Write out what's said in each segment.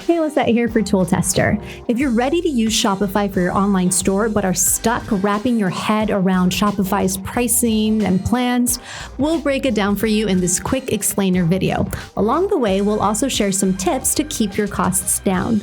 Hey, Lisette here for Tool Tester. If you're ready to use Shopify for your online store but are stuck wrapping your head around Shopify's pricing and plans, we'll break it down for you in this quick explainer video. Along the way, we'll also share some tips to keep your costs down.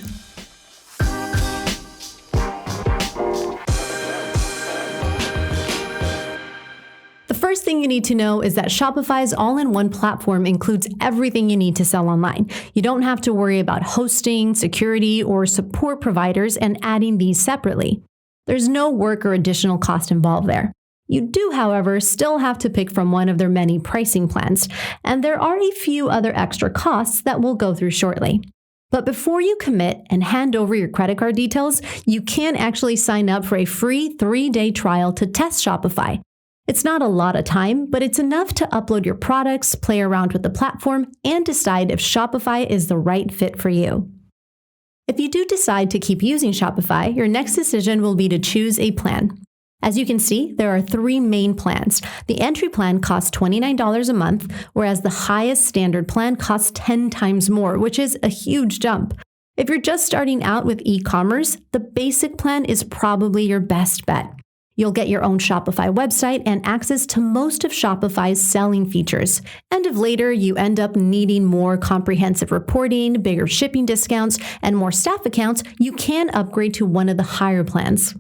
The first thing you need to know is that Shopify's all-in-one platform includes everything you need to sell online. You don't have to worry about hosting, security, or support providers and adding these separately. There's no work or additional cost involved there. You do, however, still have to pick from one of their many pricing plans, and there are a few other extra costs that we'll go through shortly. But before you commit and hand over your credit card details, you can actually sign up for a free 3-day trial to test Shopify. It's not a lot of time, but it's enough to upload your products, play around with the platform, and decide if Shopify is the right fit for you. If you do decide to keep using Shopify, your next decision will be to choose a plan. As you can see, there are 3 main plans. The entry plan costs $29 a month, whereas the highest standard plan costs 10 times more, which is a huge jump. If you're just starting out with e-commerce, the basic plan is probably your best bet. You'll get your own Shopify website and access to most of Shopify's selling features. And if later you end up needing more comprehensive reporting, bigger shipping discounts, and more staff accounts, you can upgrade to one of the higher plans.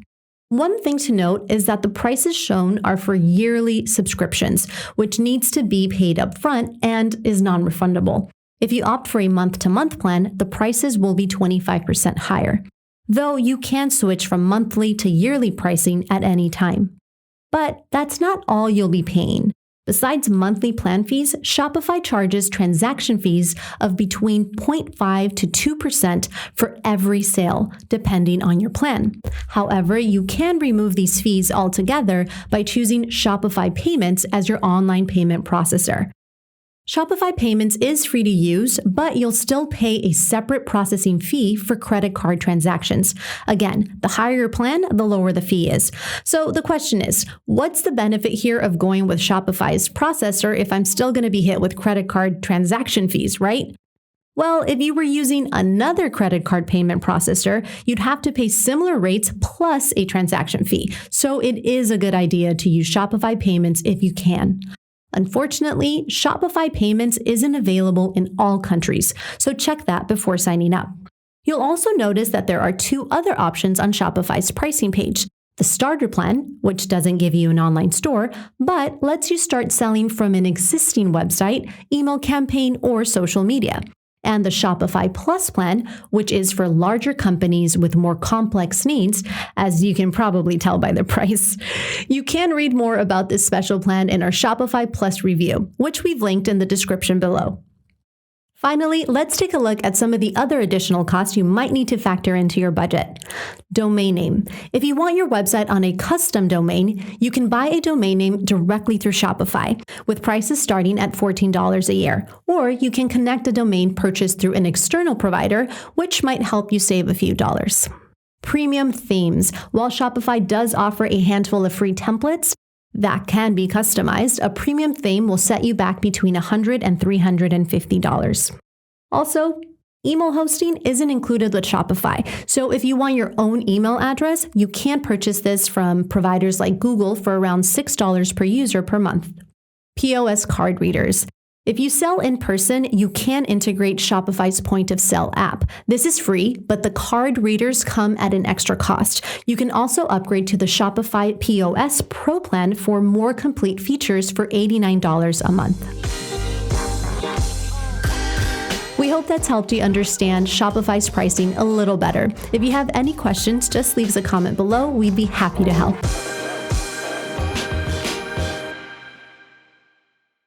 One thing to note is that the prices shown are for yearly subscriptions, which needs to be paid up front and is non-refundable. If you opt for a month-to-month plan, the prices will be 25% higher. Though you can switch from monthly to yearly pricing at any time. But that's not all you'll be paying. Besides monthly plan fees, Shopify charges transaction fees of between 0.5 to 2% for every sale, depending on your plan. However, you can remove these fees altogether by choosing Shopify Payments as your online payment processor. Shopify Payments is free to use, but you'll still pay a separate processing fee for credit card transactions. Again, the higher your plan, the lower the fee is. So the question is, what's the benefit here of going with Shopify's processor if I'm still going to be hit with credit card transaction fees, right? Well, if you were using another credit card payment processor, you'd have to pay similar rates plus a transaction fee. So it is a good idea to use Shopify Payments if you can. Unfortunately, Shopify Payments isn't available in all countries, so check that before signing up. You'll also notice that there are 2 other options on Shopify's pricing page. The starter plan, which doesn't give you an online store, but lets you start selling from an existing website, email campaign, or social media. And the Shopify Plus plan, which is for larger companies with more complex needs, as you can probably tell by the price. You can read more about this special plan in our Shopify Plus review, which we've linked in the description below. Finally, let's take a look at some of the other additional costs you might need to factor into your budget. Domain name. If you want your website on a custom domain, you can buy a domain name directly through Shopify, with prices starting at $14 a year. Or you can connect a domain purchased through an external provider, which might help you save a few dollars. Premium themes. While Shopify does offer a handful of free templates that can be customized, a premium theme will set you back between $100 and $350. Also, email hosting isn't included with Shopify, so if you want your own email address, you can purchase this from providers like Google for around $6 per user per month. POS card readers. If you sell in person, you can integrate Shopify's point of sale app. This is free, but the card readers come at an extra cost. You can also upgrade to the Shopify POS Pro plan for more complete features for $89 a month. We hope that's helped you understand Shopify's pricing a little better. If you have any questions, just leave us a comment below. We'd be happy to help.